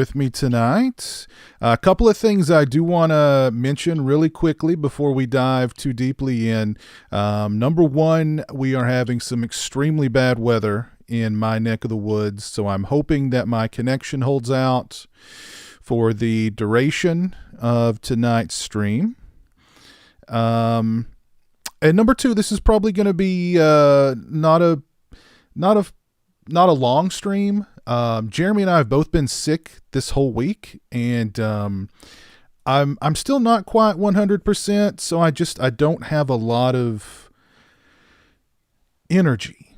with me tonight. A couple of things I do want to mention really quickly before we dive too deeply in. Number one, we are having some extremely bad weather in my neck of the woods, so I'm hoping that my connection holds out for the duration of tonight's stream. And number two, this is probably going to be not a long stream. Jeremy and I have both been sick this whole week, and I'm still not quite 100%, so I don't have a lot of energy.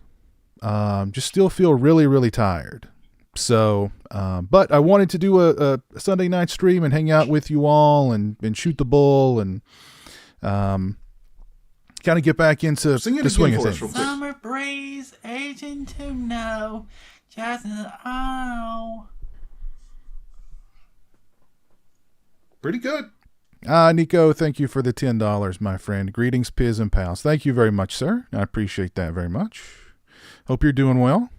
Just still feel really, really tired. So, but I wanted to do a Sunday night stream and hang out with you all and shoot the bull and kind of get back into the swing of things. Summer breeze, aging to know, just oh. Pretty good. Nico, thank you for the $10, my friend. Greetings, Piz and Pals. Thank you very much, sir. I appreciate that very much. Hope you're doing well.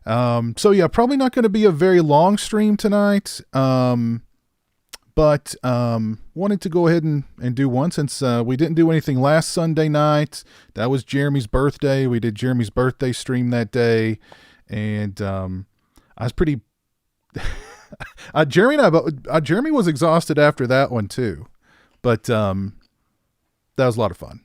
So yeah, probably not going to be a very long stream tonight. But wanted to go ahead and do one since we didn't do anything last Sunday night. That was Jeremy's birthday. We did Jeremy's birthday stream that day, and I was pretty. Jeremy was exhausted after that one too, but that was a lot of fun.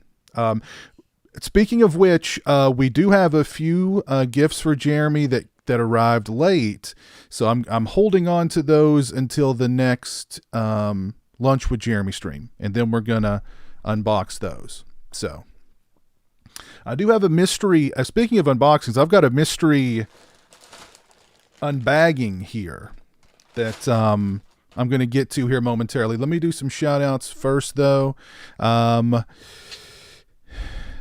Speaking of which, we do have a few gifts for Jeremy that arrived late, so I'm holding on to those until the next Lunch with Jeremy stream, and then we're gonna unbox those. So I do have a mystery. Speaking of unboxings, I've got a mystery unbagging here that I'm going to get to here momentarily. Let me do some shout outs first, though.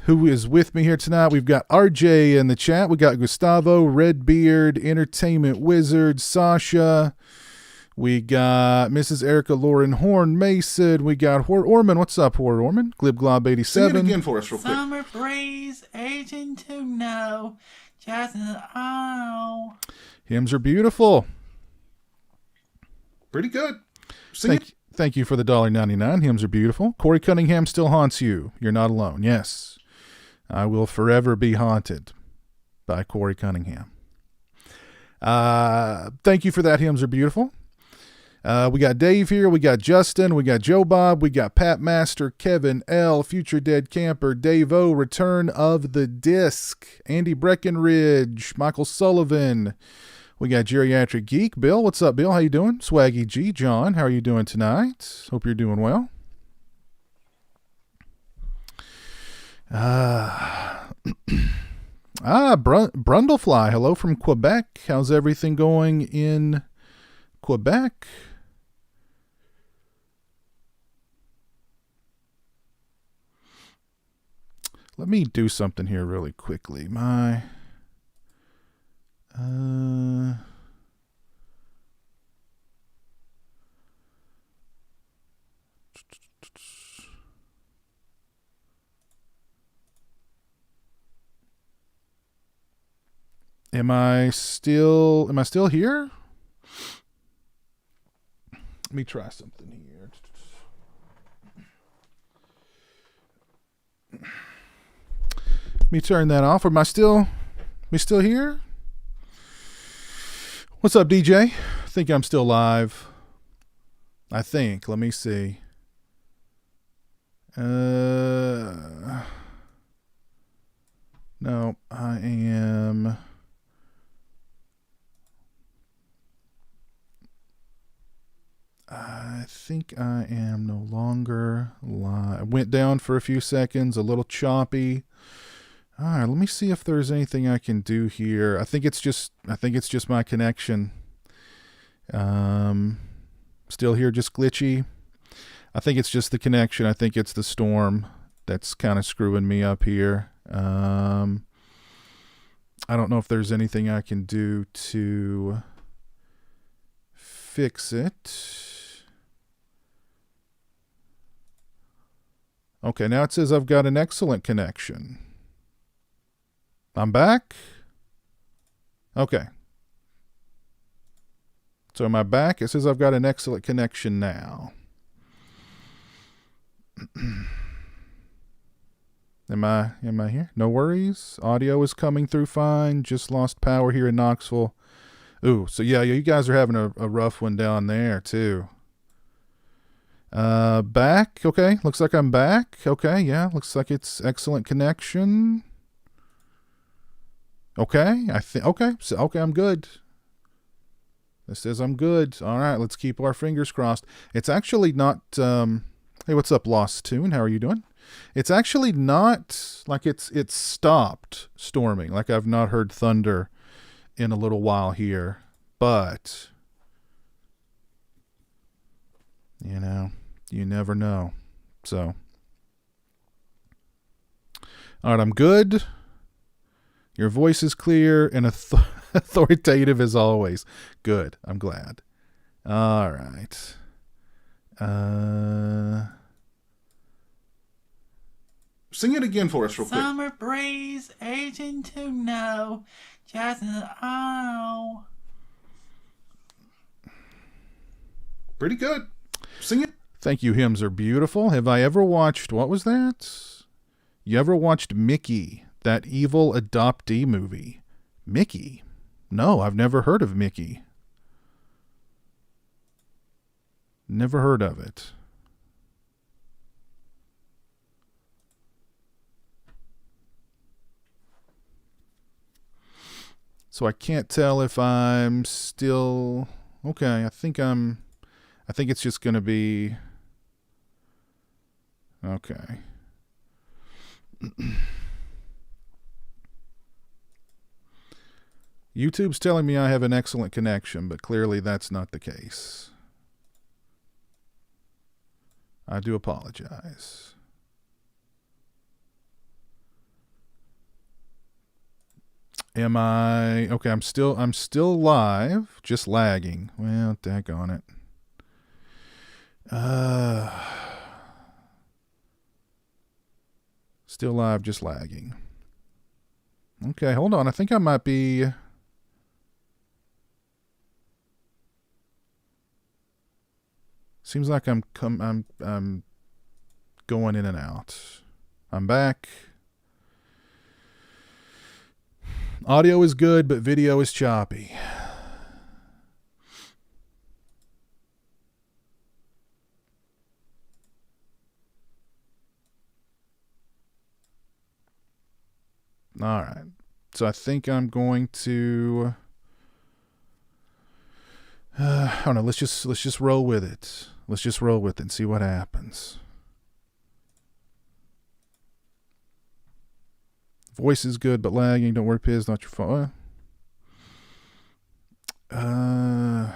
Who is with me here tonight? We've got RJ in the chat. We got Gustavo, Redbeard, Entertainment Wizard, Sasha. We got Mrs. Erica Lauren Horn Mason. We got Hort Orman. What's up, Hort Orman? Glibglob87. Sing it again for us real quick. Summer breeze, aging to know, just oh. Hymns are beautiful. Pretty good. Thank you for the $1.99. Hymns are beautiful. Corey Cunningham still haunts you. You're not alone. Yes. I will forever be haunted by Corey Cunningham. Thank you for that. Hymns are beautiful. We got Dave here. We got Justin. We got Joe Bob. We got Pat Master, Kevin L, Future Dead Camper, Dave O, Return of the Disc, Andy Breckenridge, Michael Sullivan. We got Geriatric Geek. Bill, what's up, Bill? How you doing? Swaggy G. John, how are you doing tonight? Hope you're doing well. Brundlefly, hello from Quebec. How's everything going in Quebec? Let me do something here really quickly. Am I still here? Let me try something here. Let me turn that off. Am I still here? What's up, DJ? I think I'm still live. I think. Let me see. No, I am. I think I am no longer live. I went down for a few seconds, a little choppy. All right, let me see if there's anything I can do here. I think it's just my connection. Still here, just glitchy. I think it's just the connection. I think it's the storm that's kind of screwing me up here. I don't know if there's anything I can do to fix it. Okay, now it says I've got an excellent connection. I'm back. Okay. So am I back? It says I've got an excellent connection now. Am I here? No worries. Audio is coming through fine. Just lost power here in Knoxville. Ooh, so yeah, you guys are having a rough one down there too. Back. Okay, looks like I'm back. Okay, yeah, looks like it's excellent connection. Okay, okay, I'm good. This says I'm good. All right, let's keep our fingers crossed. It's actually not. Hey, what's up, Lost Tune? How are you doing? It's actually not like it's stopped storming. Like I've not heard thunder in a little while here, but you know, you never know. So, all right, I'm good. Your voice is clear and authoritative as always. Good. I'm glad. All right. Sing it again for us real quick. Summer breeze, aging to know, just oh. Pretty good. Sing it. Thank you. Hymns are beautiful. Have I ever watched, what was that? You ever watched Mickey, that evil adoptee movie? Mickey? No, I've never heard of Mickey. Never heard of it. So I can't tell if I'm still okay. I think it's just going to be okay. YouTube's telling me I have an excellent connection, but clearly that's not the case. I do apologize. Am I okay? I'm still live, just lagging. Well, daggone it. Still live, just lagging. Okay, hold on. I think I might be. Seems like I'm going in and out. I'm back. Audio is good, but video is choppy. All right. So I think I'm going to I don't know, let's just roll with it. Let's just roll with it and see what happens. Voice is good, but lagging. Don't worry, Piz, not your fault. I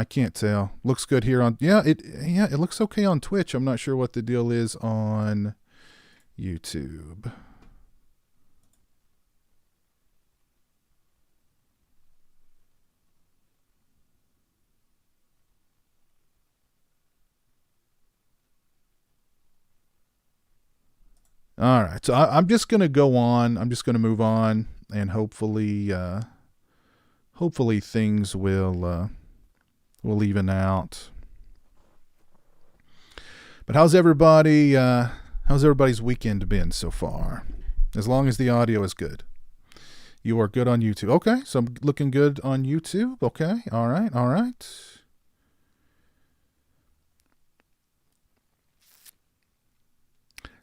can't tell. Looks good here on it looks okay on Twitch. I'm not sure what the deal is on YouTube. All right, so I'm just going to go on. I'm just going to move on, and hopefully things will even out. But how's everybody? How's everybody's weekend been so far? As long as the audio is good, you are good on YouTube. Okay, so I'm looking good on YouTube. Okay, all right.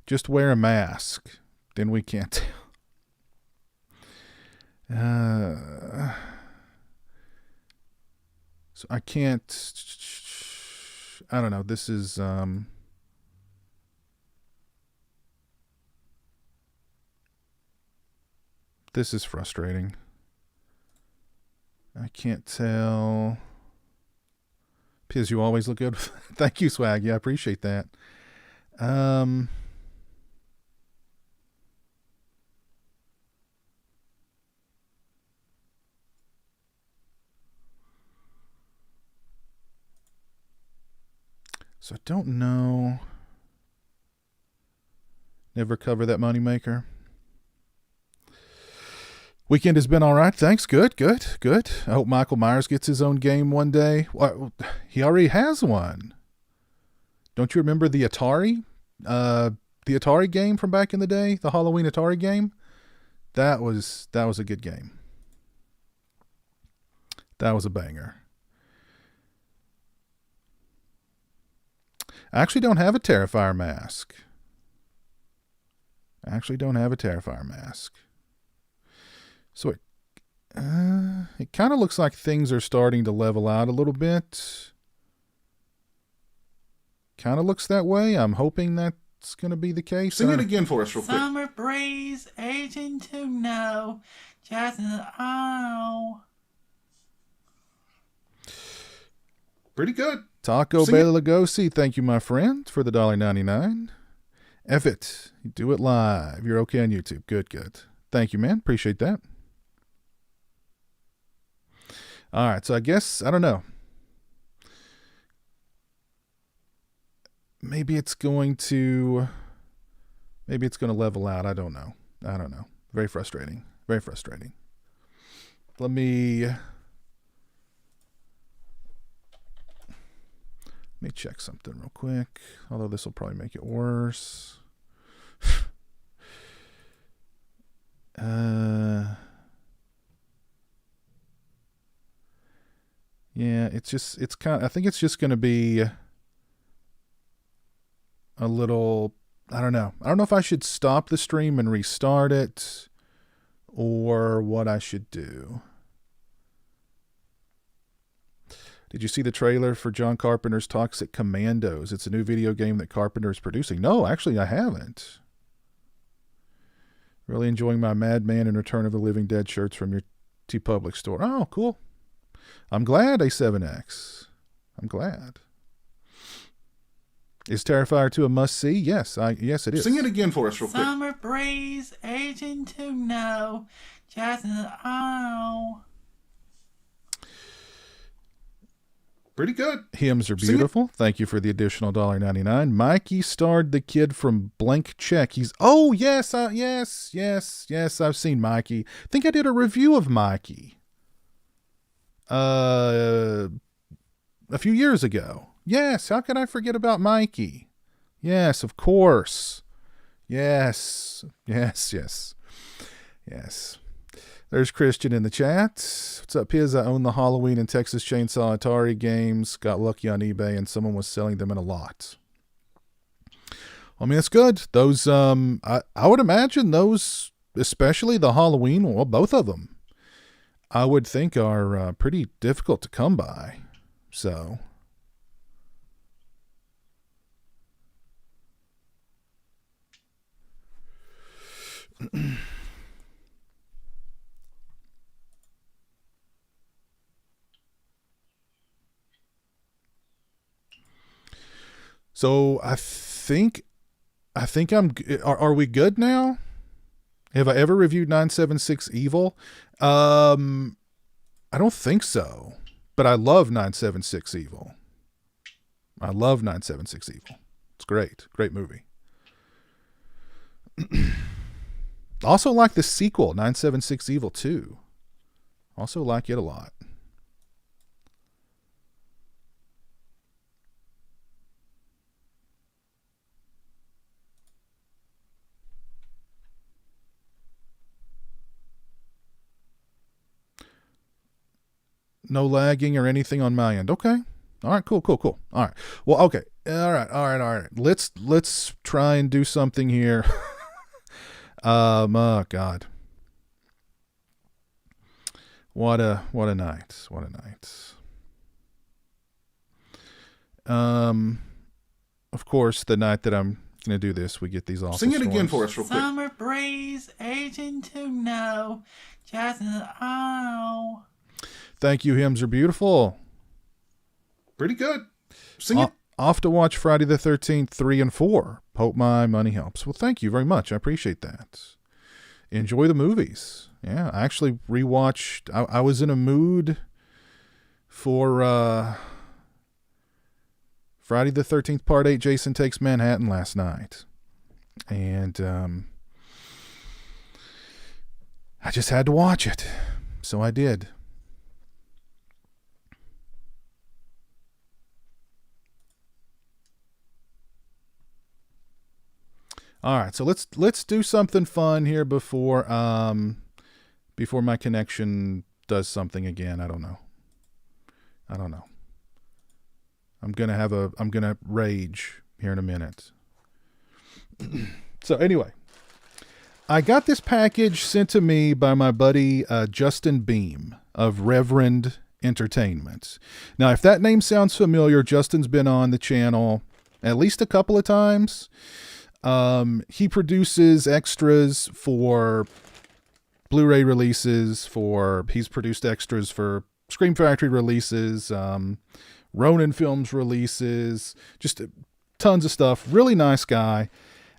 Just wear a mask. Then we can't tell. So I can't. I don't know. This is. This is frustrating. I can't tell. Piz, you always look good. Thank you, Swag. Yeah, I appreciate that. So I don't know. Never cover that moneymaker. Weekend has been all right. Thanks. Good. I hope Michael Myers gets his own game one day. Well, he already has one. Don't you remember the Atari? The Atari game from back in the day? The Halloween Atari game? That was a good game. That was a banger. I actually don't have a Terrifier mask. So it kind of looks like things are starting to level out a little bit. Kind of looks that way. I'm hoping that's going to be the case. Sing it again for us real quick. Summer breeze, aging to know, just oh. Pretty good. Taco Bela Lugosi, thank you, my friend, for the $1.99. F it. You do it live. You're okay on YouTube. Good. Thank you, man. Appreciate that. All right, so I guess, I don't know. Maybe it's going to level out. I don't know. Very frustrating. Let me check something real quick. Although this will probably make it worse. Yeah, I think it's just going to be a little, I don't know if I should stop the stream and restart it or what I should do. Did you see the trailer for John Carpenter's Toxic Commandos? It's a new video game that Carpenter is producing. No, actually I haven't. Really enjoying my Madman and Return of the Living Dead shirts from your TeePublic store. Oh, cool. I'm glad, A7X. I'm glad. Is Terrifier 2 a must-see? Yes, yes, it is. Sing it again for us real quick. Summer breeze, aging to know, just oh. Pretty good. Hymns are beautiful. Thank you for the additional $1.99. Mikey starred the kid from Blank Check. Yes, I've seen Mikey. I think I did a review of Mikey a few years ago. Yes, how could I forget about Mikey? Yes, of course. Yes. There's Christian in the chat. What's up, Piz? I own the Halloween and Texas Chainsaw Atari games. Got lucky on eBay and someone was selling them in a lot. I mean, it's good. Those, I would imagine those, especially the Halloween, well, both of them, I would think are pretty difficult to come by. So... So I think are we good now? Have I ever reviewed 976 Evil? I don't think so, but I love 976 Evil. It's great movie. Also like the sequel, 976 Evil 2. Also like it a lot. No lagging or anything on my end. Okay. All right, cool. All right. Well, okay. All right. Let's try and do something here. Oh God. What a night. Of course, the night that I'm going to do this, we get these awful Sing it storms. again for us real quick. Summer breeze, aging to know, just oh. Thank you, Hymns are beautiful. Pretty good. Sing it. Off to watch Friday the 13th, 3 and 4. Hope my money helps. Well, thank you very much. I appreciate that. Enjoy the movies. Yeah, I actually rewatched. I was in a mood for Friday the 13th, Part 8, Jason Takes Manhattan last night. And I just had to watch it. So I did. All right, so let's do something fun here before my connection does something again. I don't know. I'm gonna rage here in a minute. So anyway, I got this package sent to me by my buddy Justin Beam of Reverend Entertainment. Now, if that name sounds familiar, Justin's been on the channel at least a couple of times. He produces extras for Blu-ray releases. He's produced extras for Scream Factory releases, Ronin Films releases, just tons of stuff. Really nice guy.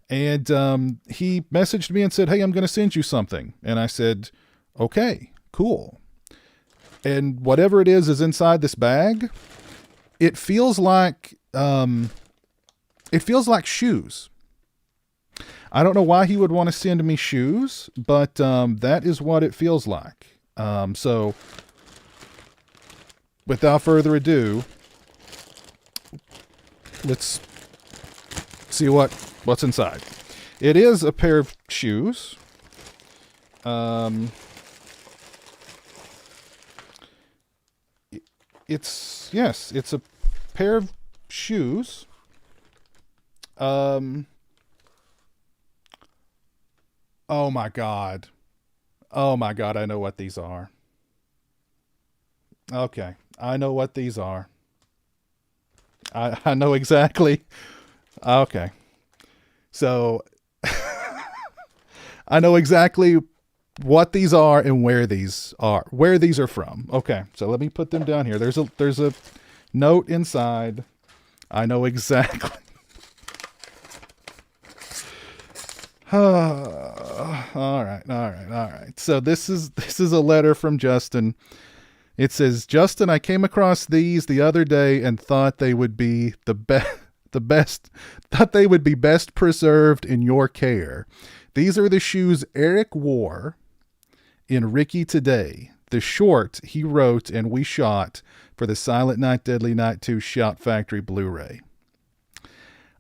And he messaged me and said, "Hey, I'm going to send you something." And I said, "Okay, cool." And whatever it is inside this bag. It feels like shoes. I don't know why he would want to send me shoes, but that is what it feels like. So without further ado, let's see what's inside. It is a pair of shoes. It's a pair of shoes. Oh my God. I know what these are. Okay. I know what these are. I know exactly. Okay. So I know exactly what these are and where these are from. Okay. So let me put them down here. There's a note inside. I know exactly. All right. So this is a letter from Justin. It says, "Justin, I came across these the other day and thought they would be best preserved in your care. These are the shoes Eric wore in Ricky Today, the short he wrote and we shot for the Silent Night Deadly Night 2 Shout Factory Blu-ray.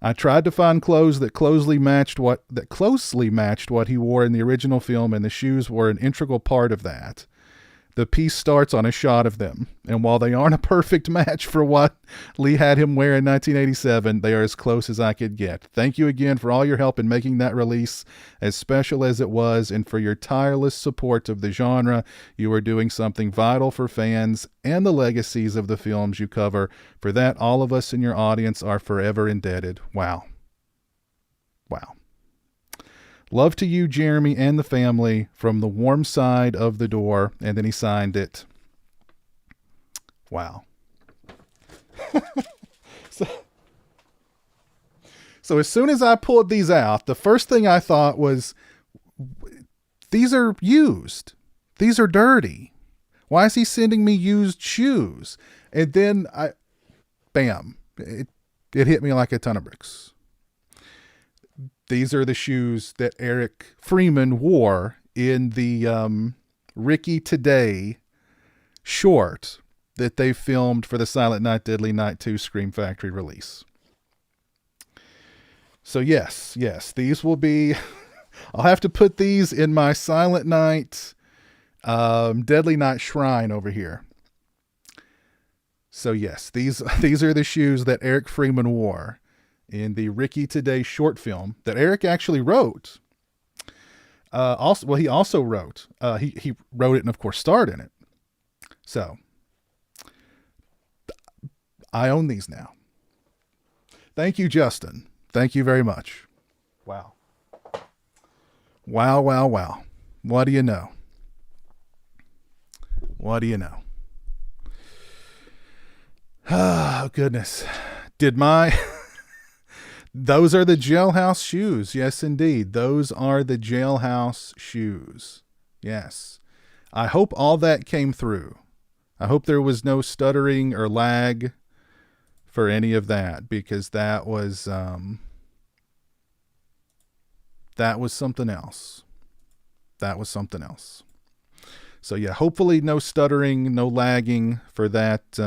I tried to find clothes that closely matched what he wore in the original film, and the shoes were an integral part of that. The piece starts on a shot of them, and while they aren't a perfect match for what Lee had him wear in 1987, they are as close as I could get. Thank you again for all your help in making that release as special as it was, and for your tireless support of the genre. You are doing something vital for fans and the legacies of the films you cover. For that, all of us in your audience are forever indebted." Wow. "Love to you, Jeremy, and the family, from the warm side of the door." And then he signed it. Wow. So as soon as I pulled these out, the first thing I thought was, these are used. These are dirty. Why is he sending me used shoes? And then bam, it hit me like a ton of bricks. These are the shoes that Eric Freeman wore in the Ricky Today short that they filmed for the Silent Night Deadly Night 2 Scream Factory release. So yes, these will be... I'll have to put these in my Silent Night Deadly Night shrine over here. So yes, these are the shoes that Eric Freeman wore in the Ricky Today short film that Eric actually wrote. He also wrote. He wrote it and, of course, starred in it. So I own these now. Thank you, Justin. Thank you very much. Wow. What do you know? Oh, goodness. Those are the Jailhouse shoes. Yes, indeed. Those are the Jailhouse shoes. Yes. I hope all that came through. I hope there was no stuttering or lag for any of that, because that was something else. That was something else. So yeah, hopefully no stuttering, no lagging for that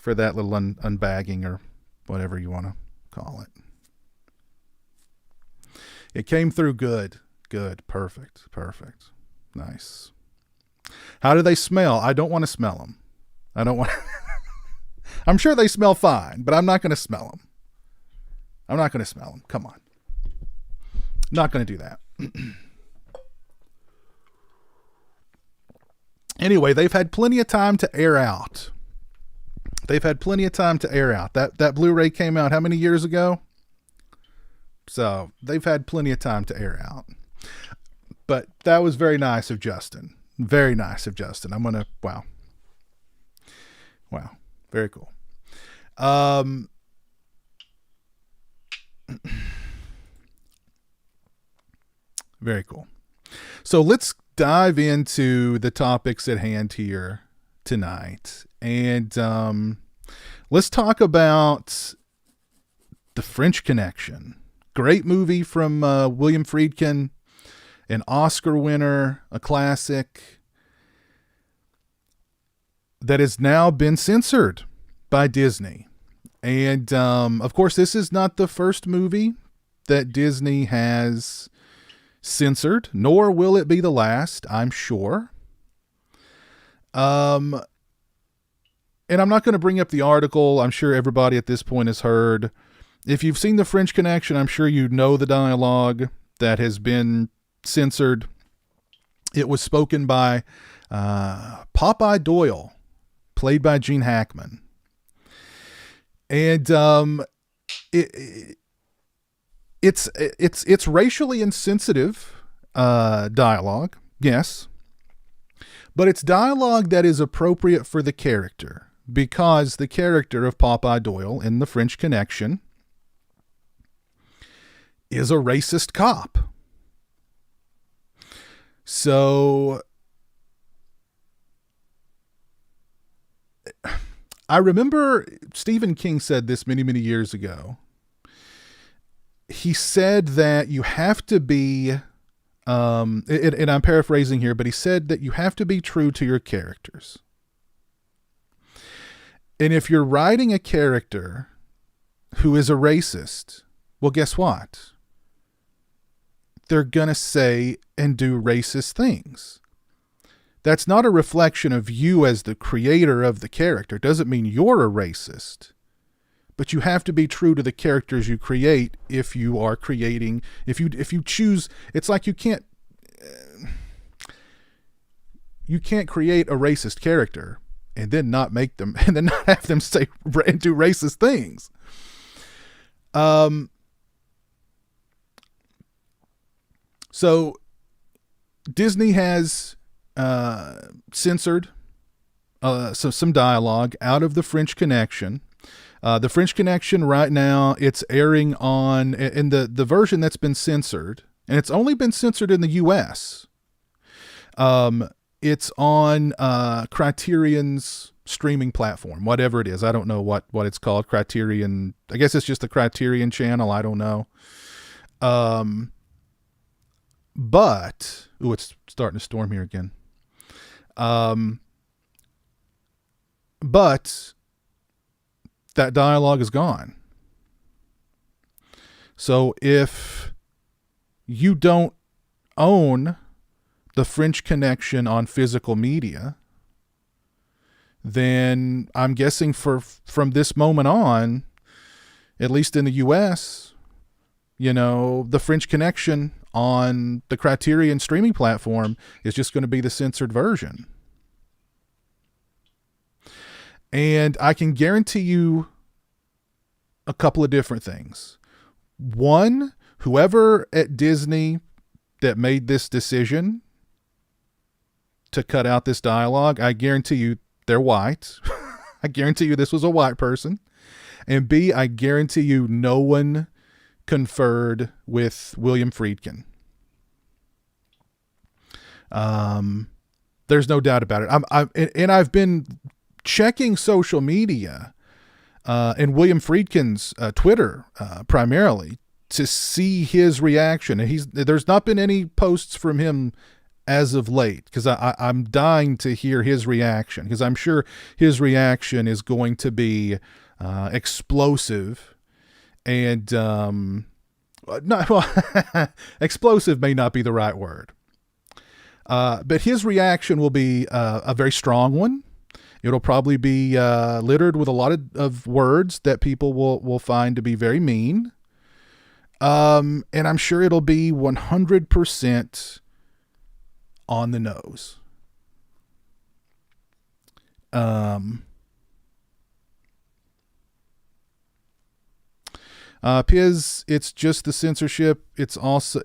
little unbagging or whatever you want to call it. It came through good. Good. Perfect. Nice. How do they smell? I don't want to smell them. I don't want I'm sure they smell fine, but I'm not going to smell them. Come on. Not going to do that. Anyway, they've had plenty of time to air out. That Blu-ray came out how many years ago? So they've had plenty of time to air out. But that was very nice of Justin. I'm going to, wow. Very cool. Very cool. So let's dive into the topics at hand here tonight. And let's talk about The French Connection. Great movie from William Friedkin, an Oscar winner, a classic that has now been censored by Disney. And of course, this is not the first movie that Disney has censored, nor will it be the last, I'm sure. And I'm not going to bring up the article. I'm sure everybody at this point has heard. If you've seen The French Connection, I'm sure you know the dialogue that has been censored. It was spoken by Popeye Doyle, played by Gene Hackman. And it's racially insensitive dialogue, yes. But it's dialogue that is appropriate for the character, because the character of Popeye Doyle in The French Connection is a racist cop. So I remember Stephen King said this many, many years ago. He said that you have to be, and I'm paraphrasing here, but he said that you have to be true to your characters. And if you're writing a character who is a racist, well, guess what? They're going to say and do racist things. That's not a reflection of you as the creator of the character. It doesn't mean you're a racist. But you have to be true to the characters you create if you are creating, if you choose, it's like you can't create a racist character and then not make them, and then not have them say and do racist things. So Disney has censored some dialogue out of The French Connection. The French Connection right now, it's airing on, in the version that's been censored, and it's only been censored in the US. It's on Criterion's streaming platform, whatever it is. I don't know what it's called. Criterion. I guess it's just the Criterion channel. I don't know. But, it's starting to storm here again. But that dialogue is gone. So if you don't own The French Connection on physical media, then I'm guessing from this moment on, at least in the US, The French Connection on the Criterion streaming platform is just going to be the censored version. And I can guarantee you a couple of different things. One, whoever at Disney that made this decision to cut out this dialogue, I guarantee you they're white. I guarantee you this was a white person. And B, I guarantee you no one conferred with William Friedkin. There's no doubt about it. I've been checking social media and William Friedkin's Twitter primarily to see his reaction. And there's not been any posts from him as of late, because I'm dying to hear his reaction, because I'm sure his reaction is going to be explosive and not well, explosive may not be the right word, but his reaction will be a very strong one. It'll probably be littered with a lot of words that people will find to be very mean. And I'm sure it'll be 100% on the nose. Piz, it's just the censorship. I guess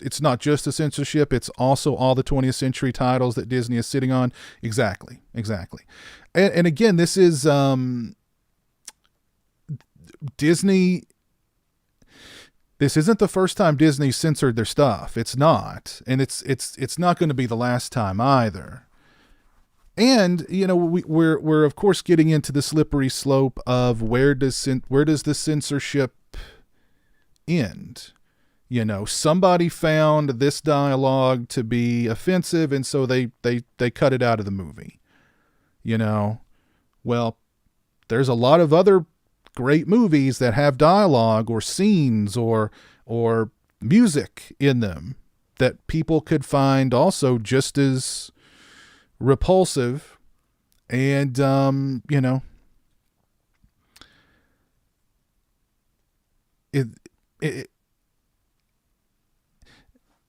it's not just the censorship. It's also all the 20th century titles that Disney is sitting on. Exactly. And again, this is, Disney. This isn't the first time Disney censored their stuff. It's not. And it's not going to be the last time either. And, we're of course getting into the slippery slope of where does the censorship end? Somebody found this dialogue to be offensive, and so they cut it out of the movie. Well, there's a lot of other great movies that have dialogue or scenes or music in them that people could find also just as repulsive. And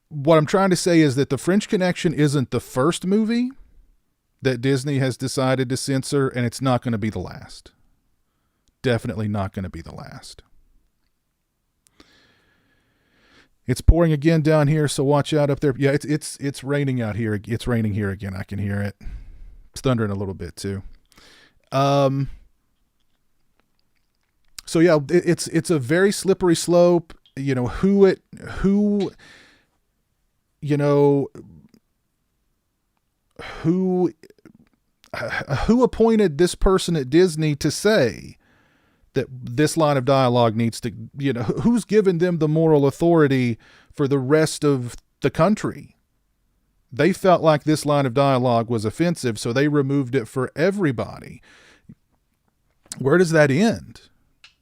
what I'm trying to say is that The French Connection isn't the first movie that Disney has decided to censor, and it's not going to be the last. Definitely not going to be the last. It's pouring again down here, so watch out up there. Yeah, it's raining out here. It's raining here again. I can hear it. It's thundering a little bit too. So yeah, it's a very slippery slope. Who appointed this person at Disney to say that this line of dialogue needs to, who's given them the moral authority for the rest of the country? They felt like this line of dialogue was offensive, so they removed it for everybody. Where does that end?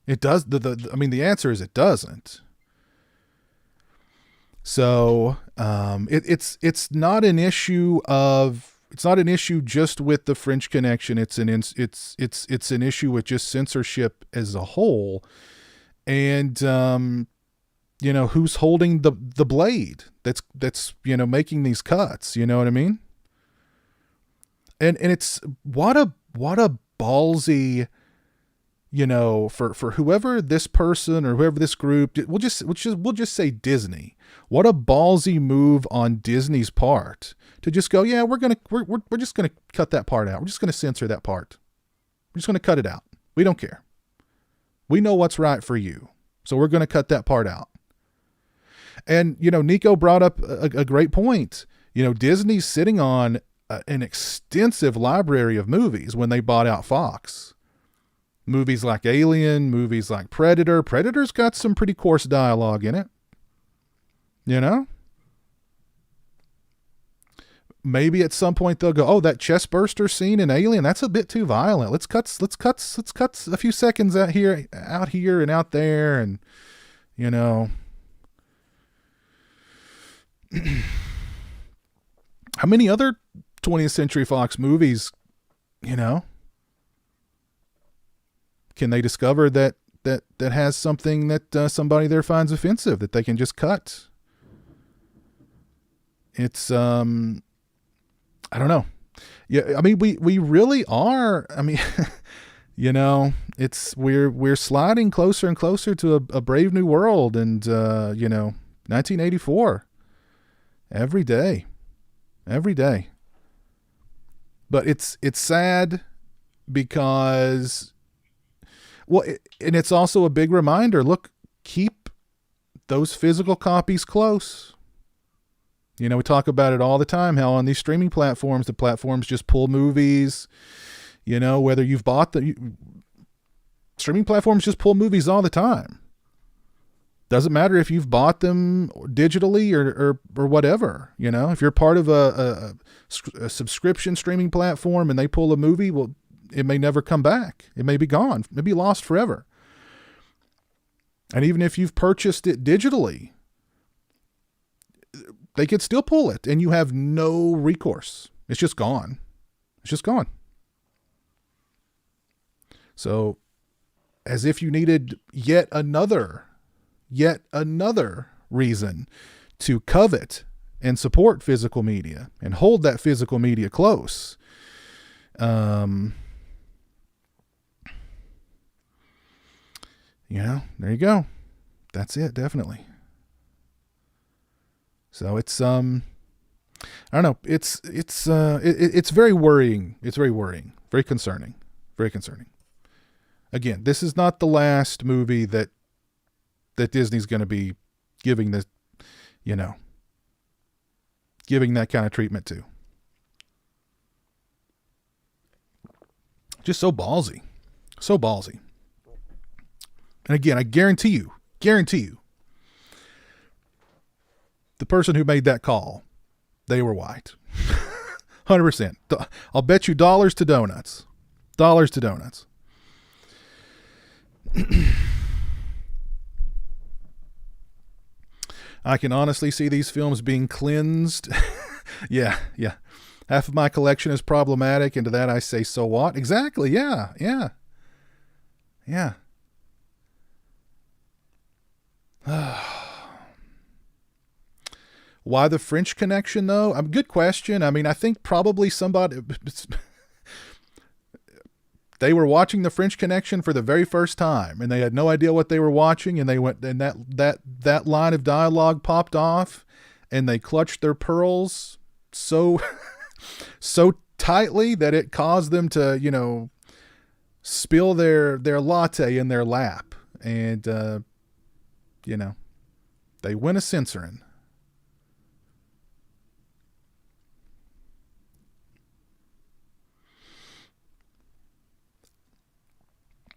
It does. The answer is it doesn't. So, it's not an issue just with the French Connection. It's an issue with just censorship as a whole. And, who's holding the blade that's making these cuts, you know what I mean? And it's what a ballsy, for whoever this person or whoever this group, we'll just say Disney. What a ballsy move on Disney's part to just go, yeah, we're just gonna cut that part out. We're just gonna censor that part. We're just gonna cut it out. We don't care. We know what's right for you, so we're gonna cut that part out. And Nico brought up a great point. Disney's sitting on an extensive library of movies when they bought out Fox. Movies like Alien, movies like Predator. Predator's got some pretty coarse dialogue in it. Maybe at some point they'll go, oh, that chest burster scene in Alien, that's a bit too violent. Let's cut a few seconds out here and out there, and how many other 20th Century Fox movies, can they discover that has something that somebody there finds offensive that they can just cut? It's I don't know. Yeah, I mean we really are. I mean, we're sliding closer and closer to a brave new world, and 1984 every day. But it's sad because, and it's also a big reminder. Look, keep those physical copies close. We talk about it all the time, how on these streaming platforms, the platforms just pull movies, whether you've bought streaming platforms just pull movies all the time. Doesn't matter if you've bought them digitally or whatever. You know, if you're part of a subscription streaming platform and they pull a movie, well, it may never come back. It may be gone. It may be lost forever. And even if you've purchased it digitally, they could still pull it and you have no recourse. It's just gone. It's just gone. So as if you needed yet another reason to covet and support physical media and hold that physical media close. You know, there you go. That's it. Definitely. So it's, I don't know. It's very worrying. It's very worrying, very concerning, very concerning. Again, this is not the last movie that Disney's going to be giving this, you know, giving that kind of treatment to. Just so ballsy. So ballsy. And again, I guarantee you, the person who made that call, they were white. 100%. I'll bet you dollars to donuts. Dollars to donuts. I can honestly see these films being cleansed. Yeah. Half of my collection is problematic, and to that I say, so what? Exactly, yeah. Why the French Connection, though? Good question. I mean, I think probably somebody... They were watching the French Connection for the very first time, and they had no idea what they were watching, and they went, and that line of dialogue popped off, and they clutched their pearls so tightly that it caused them to, you know, spill their latte in their lap, and you know, they went a censoring.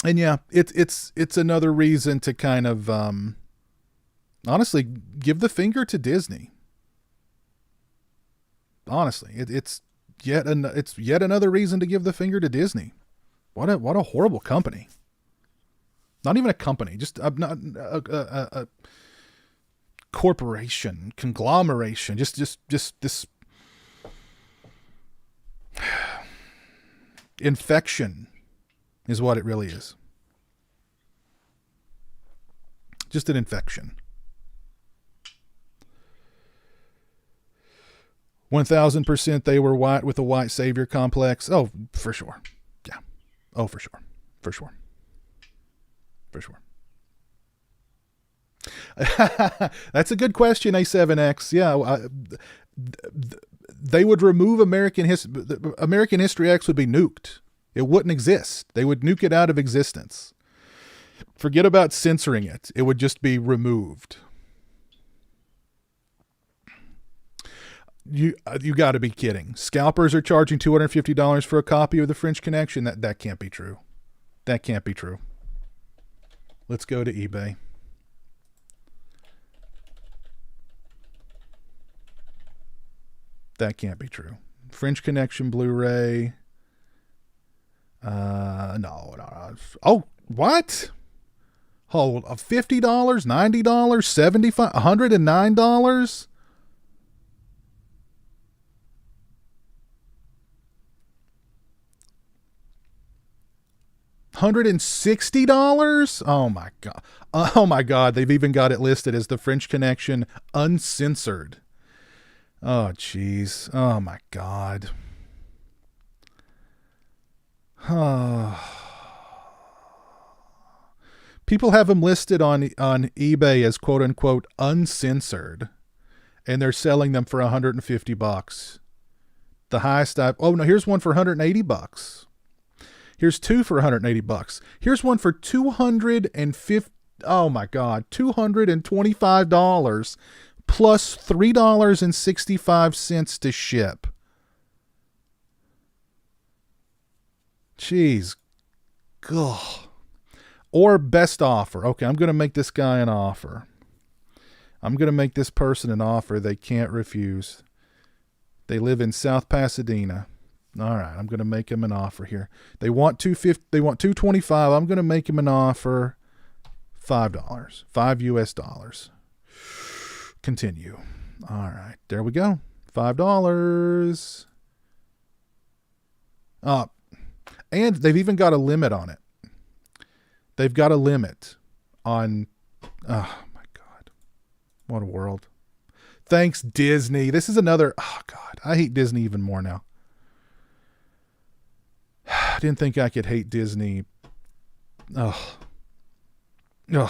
And yeah, it's another reason to kind of honestly give the finger to Disney. Honestly, it's yet another reason to give the finger to Disney. What a horrible company. Not even a company, just a corporation, conglomeration, just this infection is what it really is. Just an infection. 1000% they were white with a white savior complex. Oh, for sure. Yeah. Oh, for sure. For sure. That's a good question, A7X. Yeah. They would remove American history. American History X would be nuked. It wouldn't exist. They would nuke it out of existence. Forget about censoring it. It would just be removed. You got to be kidding. Scalpers are charging $250 for a copy of The French Connection. That can't be true. That can't be true. Let's go to eBay. That can't be true. French Connection Blu-ray. No. Oh, what? Oh, $50, $90, $75, $109? $160? Oh my God. Oh my God. They've even got it listed as The French Connection uncensored. Oh, geez. Oh my God. People have them listed on eBay as quote unquote uncensored, and they're selling them for $150. The highest here's one for $180. Here's two for $180. Here's one for $250. Oh my God, $225 plus $3.65 to ship. Jeez. Ugh. Or best offer. Okay, I'm going to make this guy an offer. I'm going to make this person an offer they can't refuse. They live in South Pasadena. All right, I'm going to make him an offer here. They want $250. They want $225. I'm going to make him an offer $5. $5. Continue. All right, there we go. $5. And they've even got a limit on it. They've got a limit on. Oh my God, what a world! Thanks, Disney. This is another. Oh God, I hate Disney even more now. I didn't think I could hate Disney. Oh. No.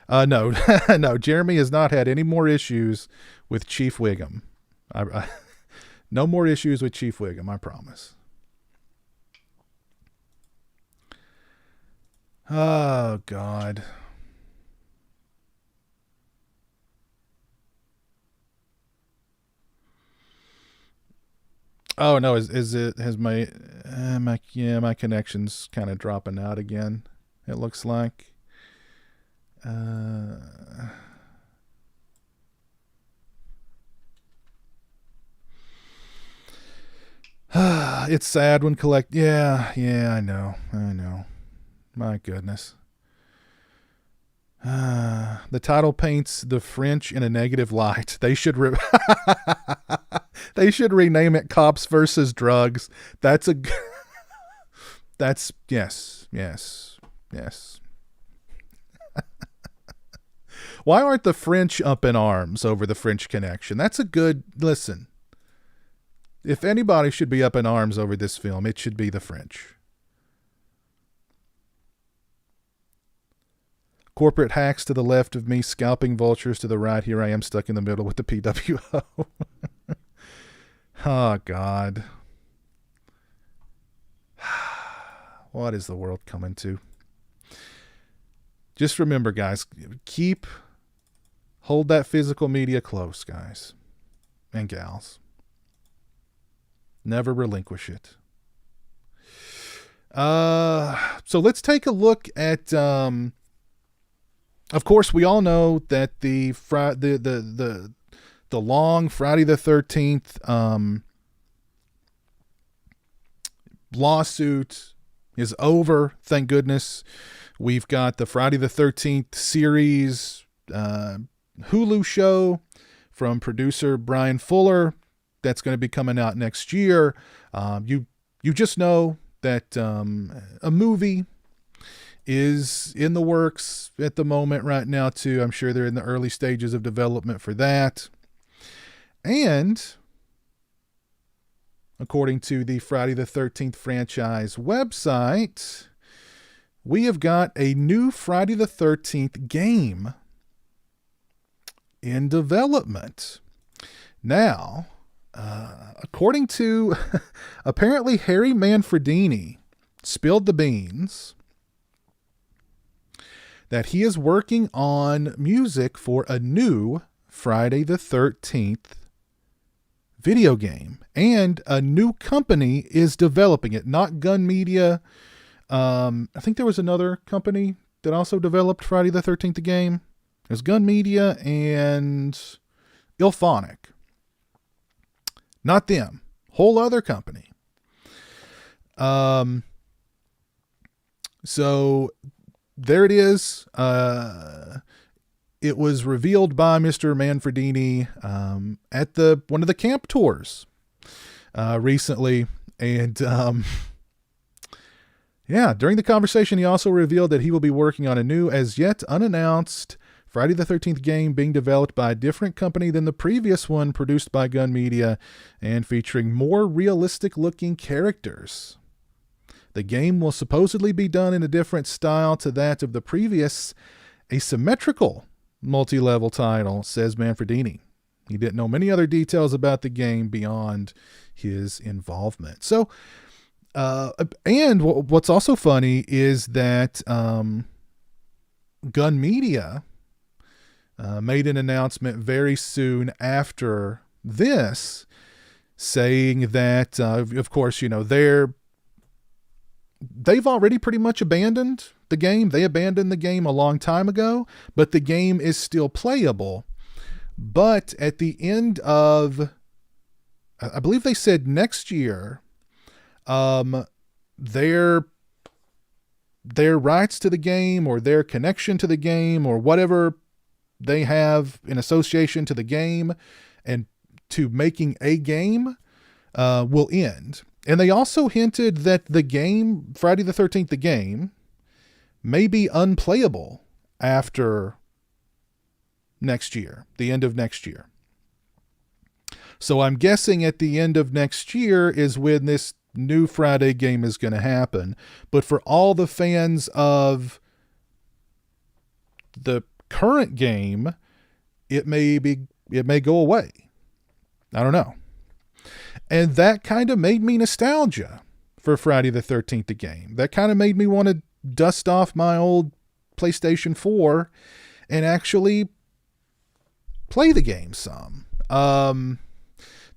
No. Jeremy has not had any more issues with Chief Wiggum. No more issues with Chief Wiggum, I promise. Oh God. Oh no, has my connection's kind of dropping out again. It looks like. It's sad when yeah, I know. My goodness. The title paints the French in a negative light. They should they should rename it Cops versus Drugs. That's yes. Why aren't the French up in arms over the French Connection? That's a good listen. If anybody should be up in arms over this film, it should be the French. Corporate hacks to the left of me, scalping vultures to the right. Here I am stuck in the middle with the PWO. Oh, God. What is the world coming to? Just remember, guys, hold that physical media close, guys and gals. Never relinquish it. So let's take a look at, of course, we all know that the long Friday the 13th lawsuit is over. Thank goodness. We've got the Friday the 13th series Hulu show from producer Brian Fuller that's going to be coming out next year. You just know that a movie is in the works at the moment right now too. I'm sure they're in the early stages of development for that. And according to the Friday the 13th franchise website, we have got a new Friday the 13th game in development. Now, according to apparently Harry Manfredini spilled the beans that he is working on music for a new Friday the 13th video game, and a new company is developing it, not Gun Media. I think there was another company that also developed Friday the 13th the game. There's Gun Media and Ilphonic. Not them. Whole other company. So there it is. It was revealed by Mr. Manfredini at one of the camp tours recently. And during the conversation, he also revealed that he will be working on a new, as yet unannounced, Friday the 13th game being developed by a different company than the previous one, produced by Gun Media and featuring more realistic-looking characters. The game will supposedly be done in a different style to that of the previous asymmetrical multi-level title, says Manfredini. He didn't know many other details about the game beyond his involvement. So, and what's also funny is that Gun Media made an announcement very soon after this, saying that, of course, they've already pretty much abandoned the game. They abandoned the game a long time ago, but the game is still playable. But at the end of, I believe they said next year, their rights to the game or their connection to the game or whatever they have in association to the game and to making a game will end. And they also hinted that the game, Friday the 13th, the game, may be unplayable after next year, the end of next year. So I'm guessing at the end of next year is when this new Friday game is going to happen. But for all the fans of the current game, it may go away. I don't know. And that kind of made me nostalgia for Friday the 13th, the game. That kind of made me want to dust off my old PlayStation 4 and actually play the game some.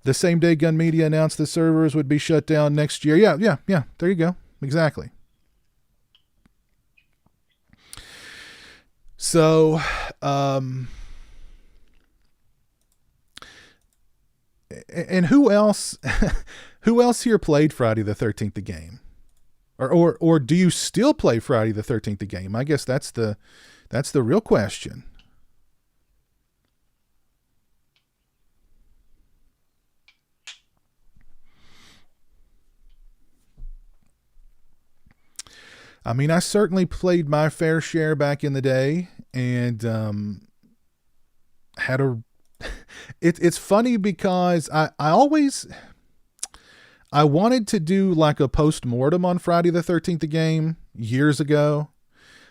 The same day Gun Media announced the servers would be shut down next year. Yeah. There you go. Exactly. So, and who else here played Friday the 13th, the game? Or do you still play Friday the 13th, the game? I guess that's the real question. I mean, I certainly played my fair share back in the day, and had a. It's funny because I wanted to do like a post-mortem on Friday the 13th, the game, years ago,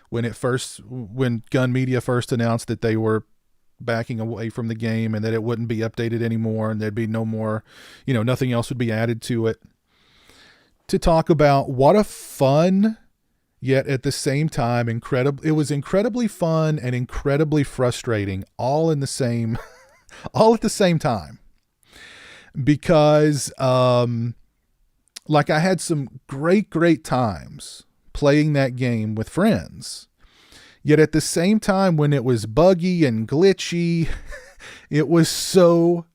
when Gun Media first announced that they were backing away from the game and that it wouldn't be updated anymore and there'd be no more, nothing else would be added to it. To talk about what a fun, yet at the same time, it was incredibly fun and incredibly frustrating all at the same time. Because, like I had some great times playing that game with friends. Yet at the same time, when it was buggy and glitchy, it was so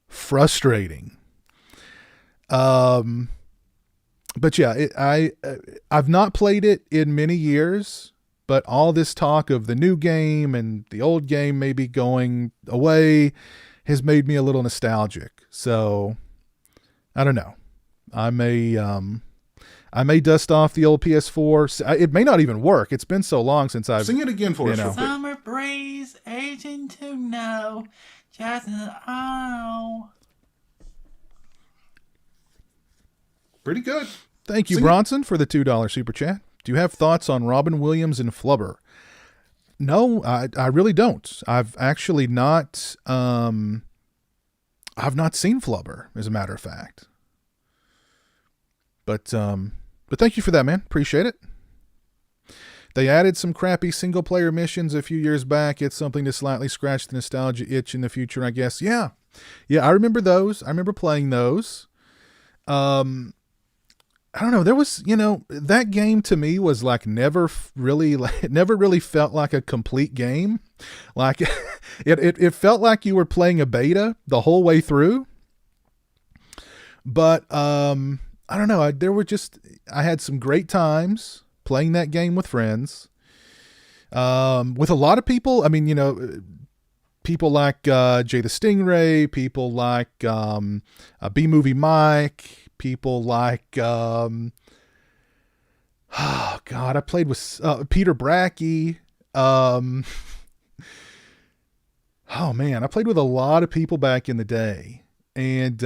frustrating. But yeah, I've not played it in many years, but all this talk of the new game and the old game maybe going away has made me a little nostalgic. So I don't know. I may dust off the old PS4. It may not even work. It's been so long since I've Sing it again for us. Real quick. Summer breeze, aging to know, just oh. Pretty good. Thank you, Bronson, for the $2 super chat. Do you have thoughts on Robin Williams and Flubber? No, I really don't. I've actually not. I've not seen Flubber, as a matter of fact. But thank you for that, man. Appreciate it. They added some crappy single player missions a few years back. It's something to slightly scratch the nostalgia itch in the future, I guess. Yeah, I remember those. I remember playing those. I don't know. There was, that game to me was like never really felt like a complete game. Like it felt like you were playing a beta the whole way through. But I don't know. I had some great times playing that game with friends. With a lot of people. I mean, people like Jay the Stingray, people like B-Movie Mike. People like, I played with Peter Brackey. I played with a lot of people back in the day, and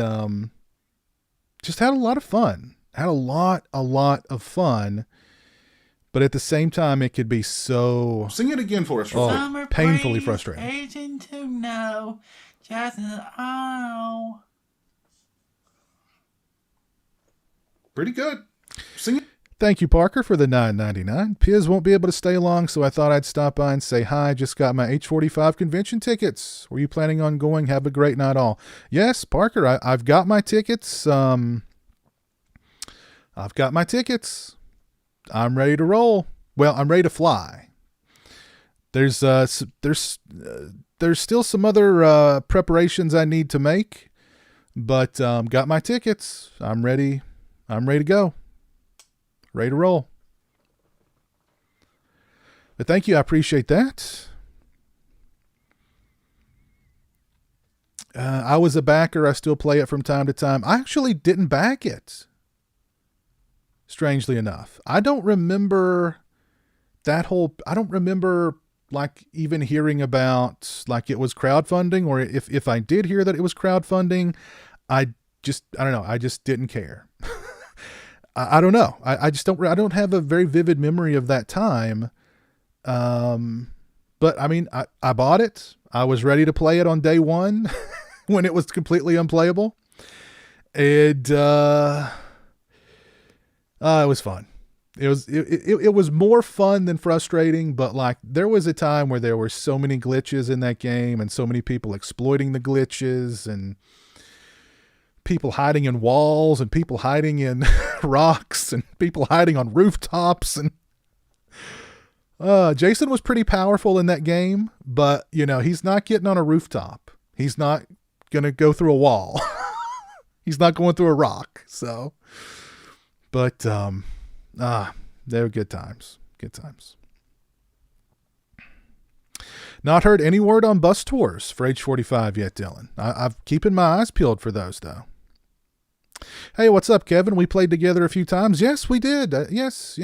just had a lot of fun. Had a lot of fun, but at the same time, it could be so. Sing it again for us. Painfully frustrating. Aging to know, just oh. Pretty good. Sing it. Thank you, Parker, for the $9.99. Piz won't be able to stay long, so I thought I'd stop by and say hi. Just got my H45 convention tickets. Were you planning on going? Have a great night all. Yes, Parker, I've got my tickets. I'm ready to roll. well, I'm ready to fly. There's still some other preparations I need to make, but got my tickets. I'm ready. I'm ready to go. Ready to roll. But thank you. I appreciate that. I was a backer. I still play it from time to time. I actually didn't back it. Strangely enough, I don't remember I don't remember like even hearing about like it was crowdfunding, or if I did hear that it was crowdfunding, I don't know. I just didn't care. I don't know. I don't have a very vivid memory of that time. But I mean, I bought it. I was ready to play it on day one when it was completely unplayable. And, it was fun. It was more fun than frustrating, but like there was a time where there were so many glitches in that game and so many people exploiting the glitches and people hiding in walls and people hiding in rocks and people hiding on rooftops. And Jason was pretty powerful in that game, but you know, he's not getting on a rooftop. He's not going to go through a wall. He's not going through a rock. So, but, they were good times. Good times. Not heard any word on bus tours for age 45 yet, Dylan. I've keeping my eyes peeled for those though. Hey, what's up, Kevin? We played together a few times. Yes, we did. Yes.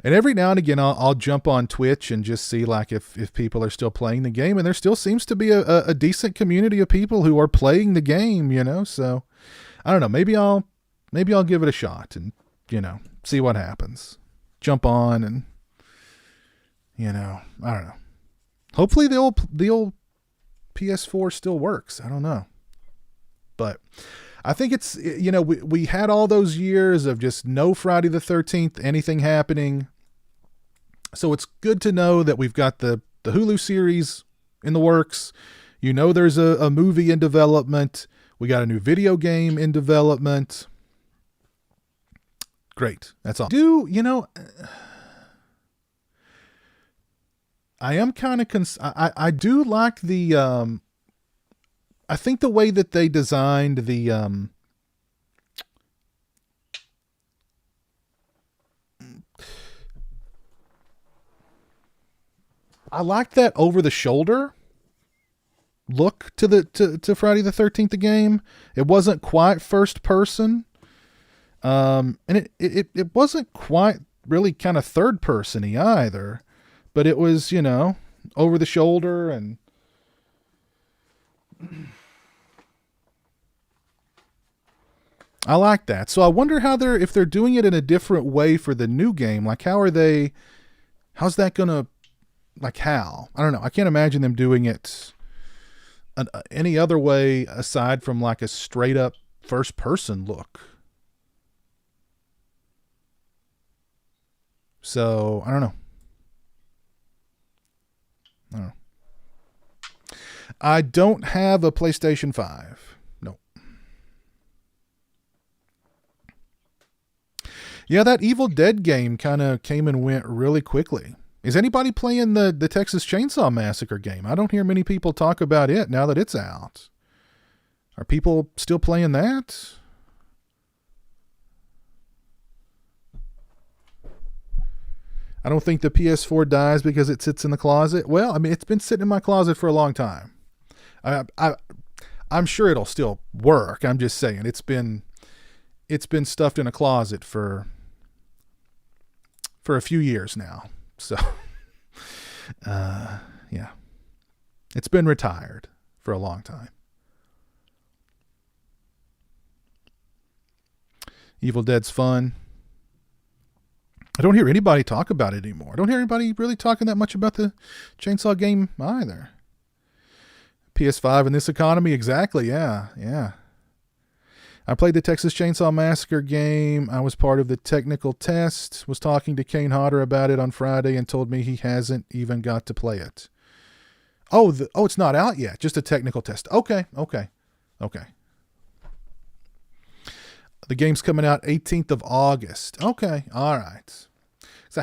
And every now and again, I'll jump on Twitch and just see like if people are still playing the game, and there still seems to be a decent community of people who are playing the game, you know. So I don't know. Maybe I'll give it a shot and, you know, see what happens. Jump on and, you know, I don't know. Hopefully the old PS4 still works. I don't know, but I think it's, you know, we had all those years of just no Friday the 13th, anything happening. So it's good to know that we've got the Hulu series in the works. You know, there's a movie in development. We got a new video game in development. Great. That's all. You know, I am kind of, I do like the, I think the way that they designed the, I like that over the shoulder look to Friday the 13th, the game. It wasn't quite first person. And it wasn't quite really kind of third person-y either, but it was, you know, over the shoulder, and I like that. So I wonder if they're doing it in a different way for the new game. Like, how's that gonna, like, how? I don't know. I can't imagine them doing it any other way aside from like a straight up first person look. So I don't know. I don't have a PlayStation 5. No. Yeah, that Evil Dead game kind of came and went really quickly. Is anybody playing the Texas Chainsaw Massacre game? I don't hear many people talk about it now that it's out. Are people still playing that? I don't think the PS4 dies because it sits in the closet. Well, I mean, it's been sitting in my closet for a long time. I'm sure it'll still work. I'm just saying it's been stuffed in a closet for a few years now. So, yeah, it's been retired for a long time. Evil Dead's fun. I don't hear anybody talk about it anymore. I don't hear anybody really talking that much about the Chainsaw game either. PS5 in this economy, exactly. Yeah. I played the Texas Chainsaw Massacre game. I was part of the technical test. Was talking to Kane Hodder about it on Friday and told me he hasn't even got to play it. Oh, it's not out yet. Just a technical test. Okay. The game's coming out 18th of August. Okay, all right. So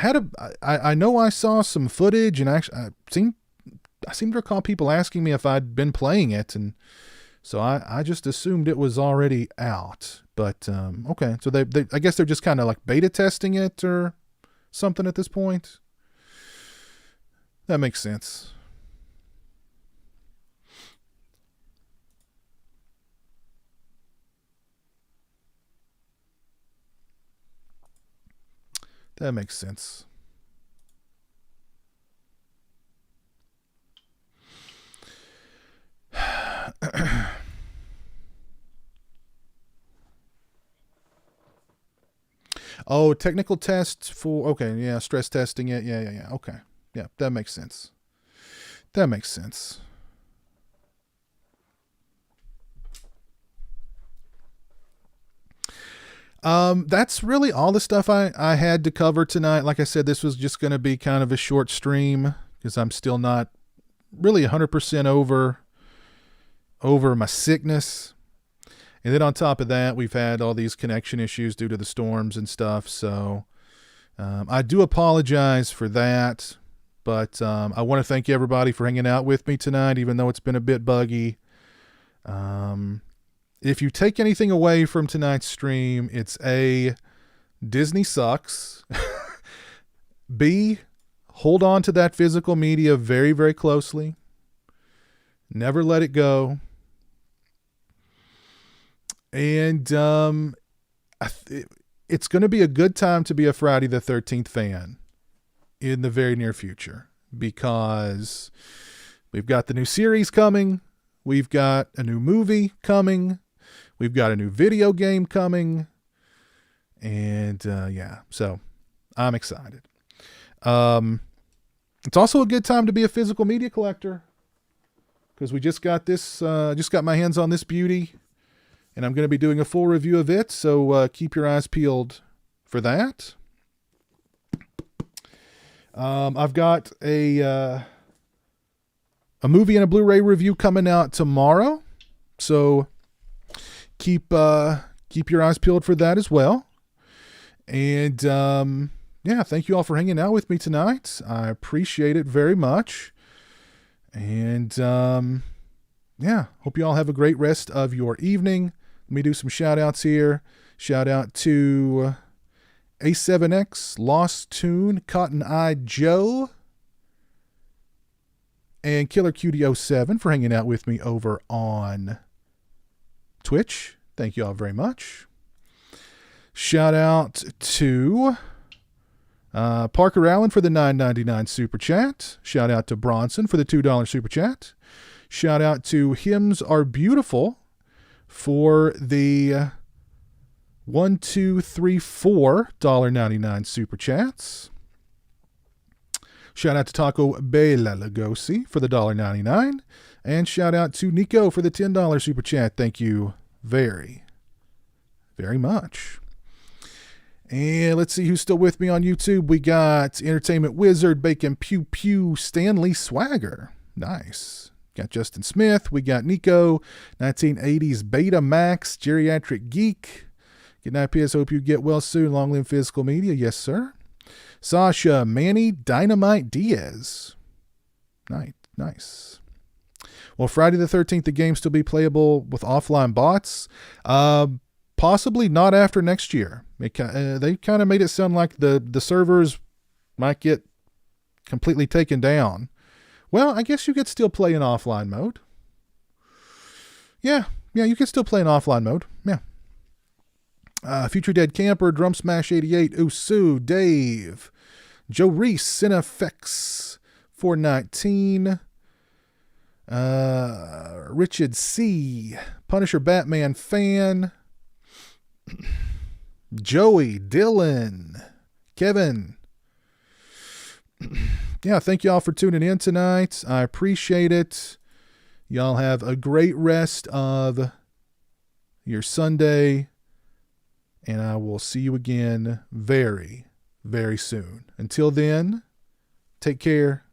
I know I saw some footage, and actually I seem to recall people asking me if I'd been playing it, and so I just assumed it was already out. But okay, so they I guess they're just kind of like beta testing it or something at this point. That makes sense. That makes sense. Oh, technical tests for, okay, yeah, stress testing it. Yeah. Okay. Yeah, that makes sense. That makes sense. That's really all the stuff I had to cover tonight. Like I said, this was just going to be kind of a short stream because I'm still not really 100% over my sickness. And then on top of that, we've had all these connection issues due to the storms and stuff. So I do apologize for that. But I want to thank everybody for hanging out with me tonight, even though it's been a bit buggy. If you take anything away from tonight's stream, it's A, Disney sucks. B, hold on to that physical media very, very closely. Never let it go. And it's going to be a good time to be a Friday the 13th fan in the very near future, because we've got the new series coming. We've got a new movie coming. We've got a new video game coming. And yeah, so I'm excited. It's also a good time to be a physical media collector, because we just got this, just got my hands on this beauty, and I'm going to be doing a full review of it. So keep your eyes peeled for that. I've got a movie and a Blu-ray review coming out tomorrow. So keep your eyes peeled for that as well. And yeah, thank you all for hanging out with me tonight. I appreciate it very much. And yeah, hope you all have a great rest of your evening. Let me do some shout outs here. Shout out to A7X, Lost Tune, Cotton Eye Joe, and Killer Cutie 07 for hanging out with me over on Twitch. Thank you all very much. Shout out to Parker Allen for the $9.99 super chat. Shout out to Bronson for the $2 super chat. Shout out to Hymns Are Beautiful for the $1-2-3-4.99 super chats. Shout out to Taco Bella Lugosi for the $1.99. And shout out to Nico for the $10 super chat. Thank you very, very much. And let's see who's still with me on YouTube. We got Entertainment Wizard, Bacon Pew Pew, Stanley Swagger. Nice. Got Justin Smith. We got Nico, 1980s Beta Max, Geriatric Geek. Good night, PS. Hope you get well soon. Long live physical media. Yes, sir. Sasha, Manny, Dynamite Diaz. Nice. Well, Friday the 13th, the game still be playable with offline bots. Possibly not after next year. They kind of made it sound like the servers might get completely taken down. Well, I guess you could still play in offline mode. Yeah, you can still play in offline mode. Yeah. Future Dead Camper, Drum Smash 88, Usu, Dave, Joe Reese, Cinefx 419, Richard C, Punisher Batman fan, Joey, Dylan, Kevin. Yeah, thank you all for tuning in tonight. I appreciate it. Y'all have a great rest of your Sunday, and I will see you again very, very soon. Until then, take care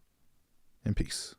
and peace.